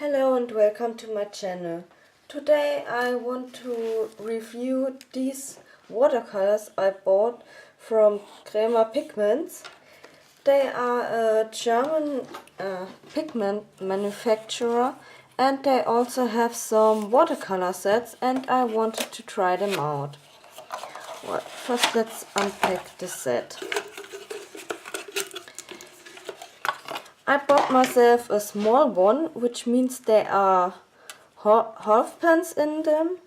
Hello and welcome to my channel. Today I want to review these watercolors I bought from Kremer Pigments. They are a German pigment manufacturer and they also have some watercolor sets and I wanted to try them out. Well, first let's unpack the set. I bought myself a small one, which means there are half pens in them.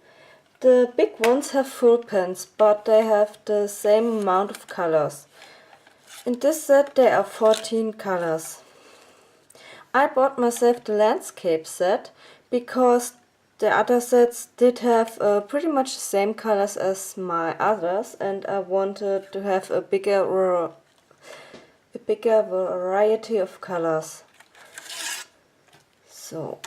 The big ones have full pens, but they have the same amount of colors. In this set there are 14 colors. I bought myself the landscape set because the other sets did have pretty much the same colors as my others, and I wanted to have a bigger variety of colors. So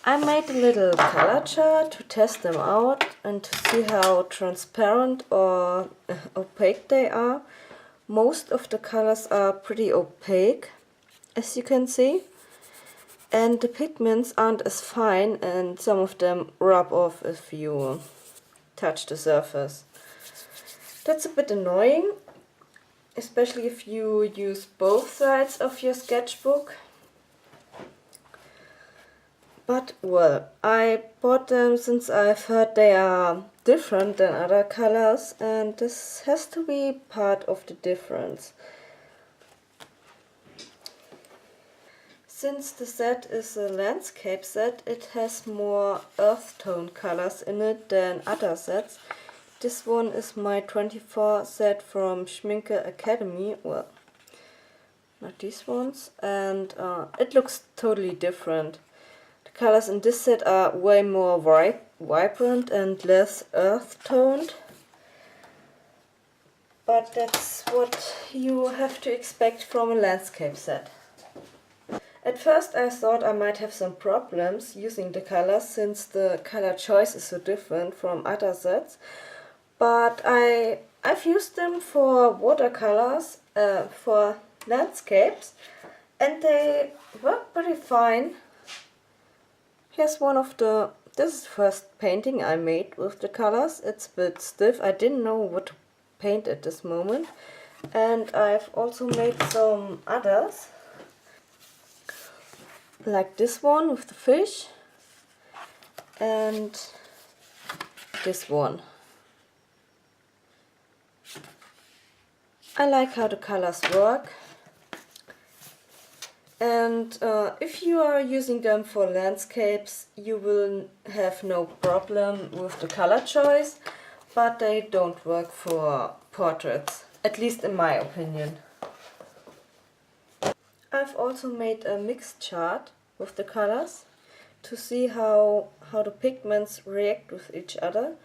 I made a little color chart to test them out and to see how transparent or opaque they are. Most of the colors are pretty opaque, as you can see, and the pigments aren't as fine and some of them rub off if you touch the surface. That's a bit annoying, especially if you use both sides of your sketchbook. But well, I bought them since I've heard they are different than other colors, and this has to be part of the difference. Since the set is a landscape set, it has more earth tone colors in it than other sets. This one is my 24 set from Schminke Academy, well, not these ones, and it looks totally different. The colors in this set are way more vibrant and less earth toned, but that's what you have to expect from a landscape set. At first I thought I might have some problems using the colors since the color choice is so different from other sets, but I've used them for watercolors, for landscapes, and they work pretty fine. Here's this is the first painting I made with the colors. It's a bit stiff, I didn't know what to paint at this moment, and I've also made some others, like this one with the fish, and this one. I like how the colors work, and if you are using them for landscapes you will have no problem with the color choice, but they don't work for portraits, at least in my opinion. I've also made a mixed chart with the colors to see how the pigments react with each other.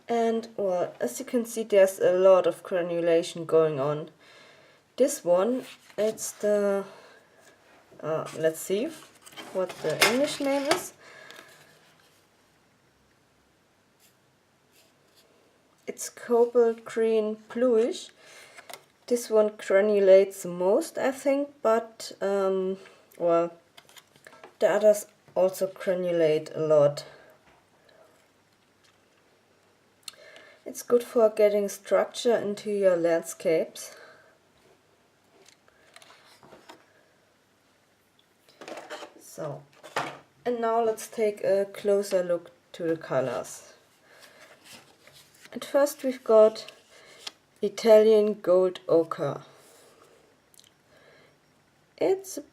And well, as you can see, there's a lot of granulation going on. This one, it's the let's see what the English name is. It's cobalt green bluish. This one granulates the most, I think, but well, the others also granulate a lot. It's good for getting structure into your landscapes. So, and now let's take a closer look to the colors. At first we've got Italian Gold Ochre. It's a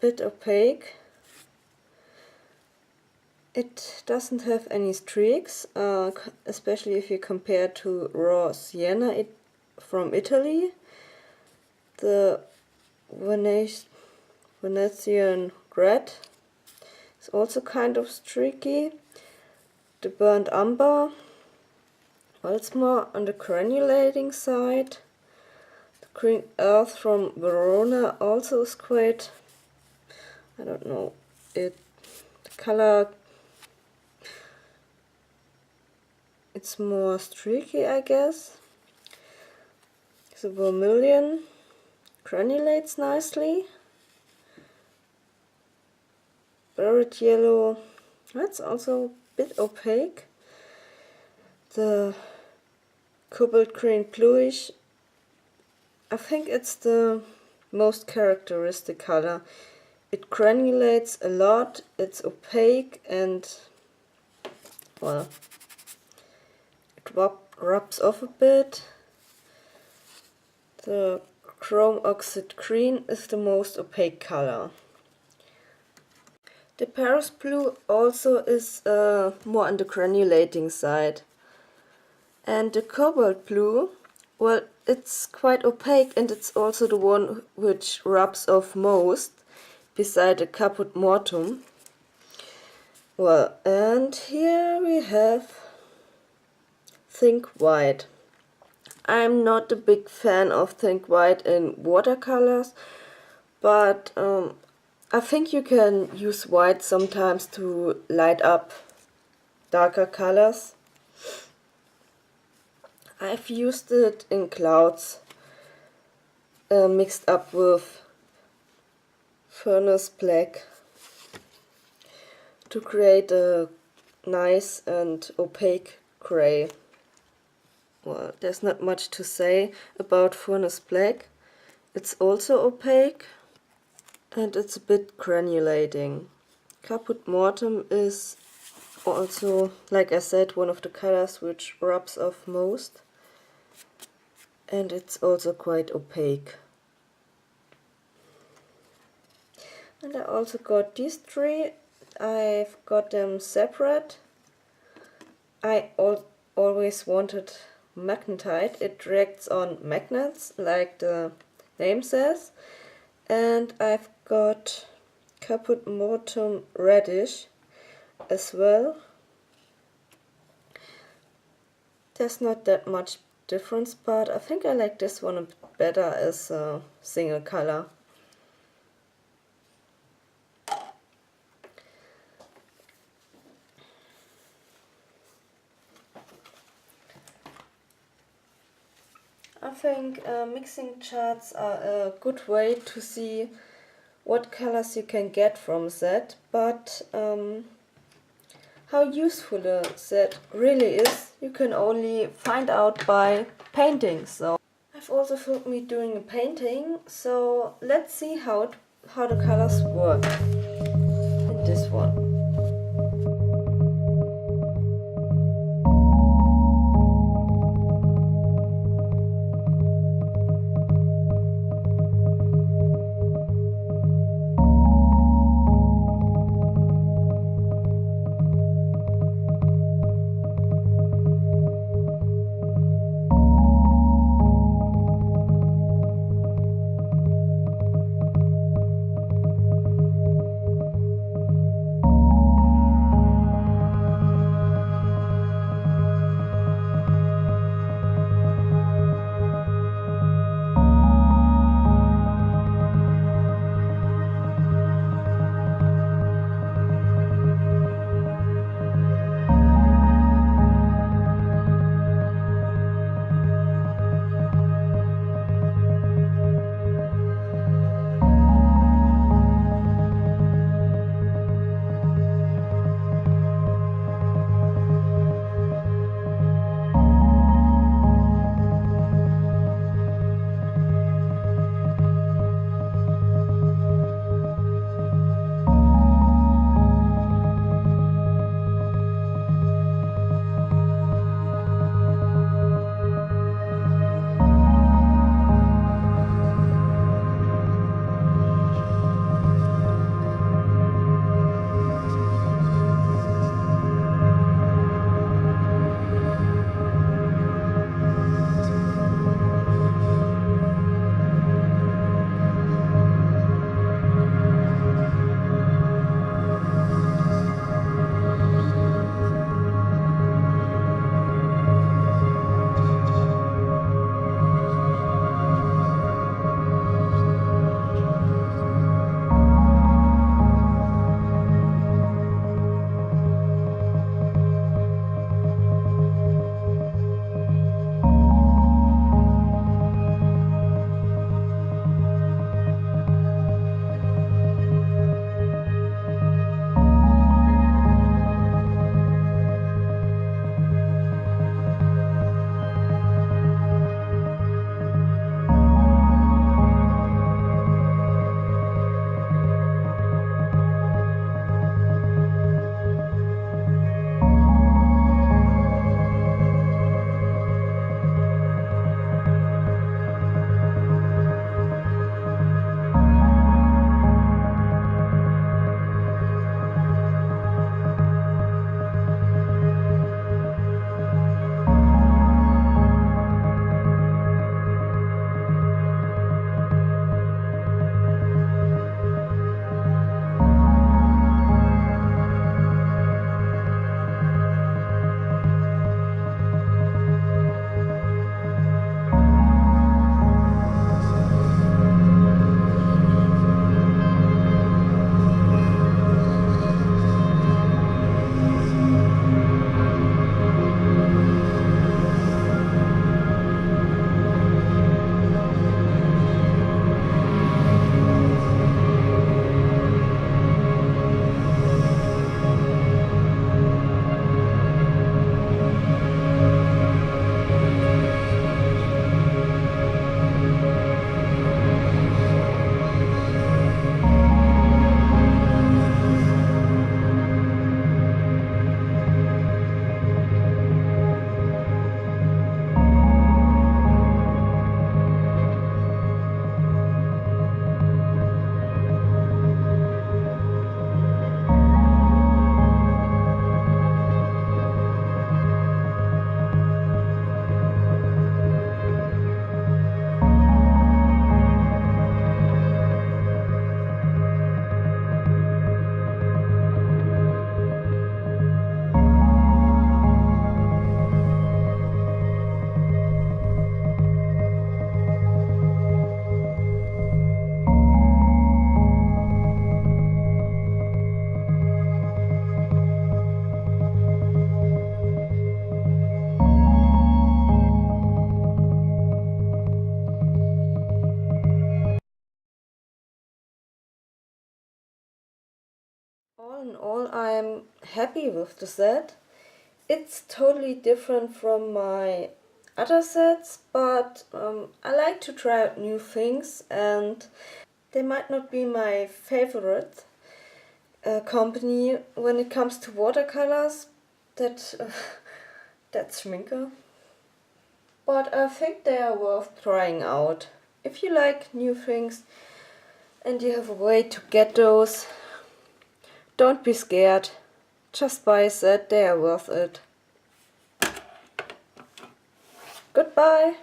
bit opaque. It doesn't have any streaks, especially if you compare to raw sienna from Italy. The Venetian red is also kind of streaky. The burnt umber, well, it's more on the granulating side. The green earth from Verona also is quite, I don't know, the color, it's more streaky, I guess. The vermilion granulates nicely. Spirit Yellow, that's also a bit opaque. The Cobalt Green Bluish, I think it's the most characteristic color. It granulates a lot, it's opaque, and well, it rubs off a bit. The Chrome Oxide Green is the most opaque color. The Paris Blue also is more on the granulating side. And the Cobalt Blue, well, it's quite opaque, and it's also the one which rubs off most, beside the Caput Mortuum. Well, and here we have Think White. I'm not a big fan of Think White in watercolors, but I think you can use white sometimes to light up darker colors. I've used it in clouds, mixed up with furnace black to create a nice and opaque gray. Well, there's not much to say about furnace black. It's also opaque and it's a bit granulating. Caput Mortuum is also, like I said, one of the colors which rubs off most, and it's also quite opaque. And I also got these three. I've got them separate. I always wanted magnetite. It reacts on magnets, like the name says. And I've got Caput Mortuum Reddish as well. There's not that much difference, but I think I like this one a bit better as a single color. I think mixing charts are a good way to see what colors you can get from that, but how useful a set really is, you can only find out by painting. So I've also filmed me doing a painting, so let's see how the colors work in this one. All in all, I'm happy with the set. It's totally different from my other sets, but I like to try out new things, and they might not be my favorite company when it comes to watercolors. That's Schminke. But I think they are worth trying out. If you like new things and you have a way to get those, don't be scared. Just buy a set, they are worth it. Goodbye!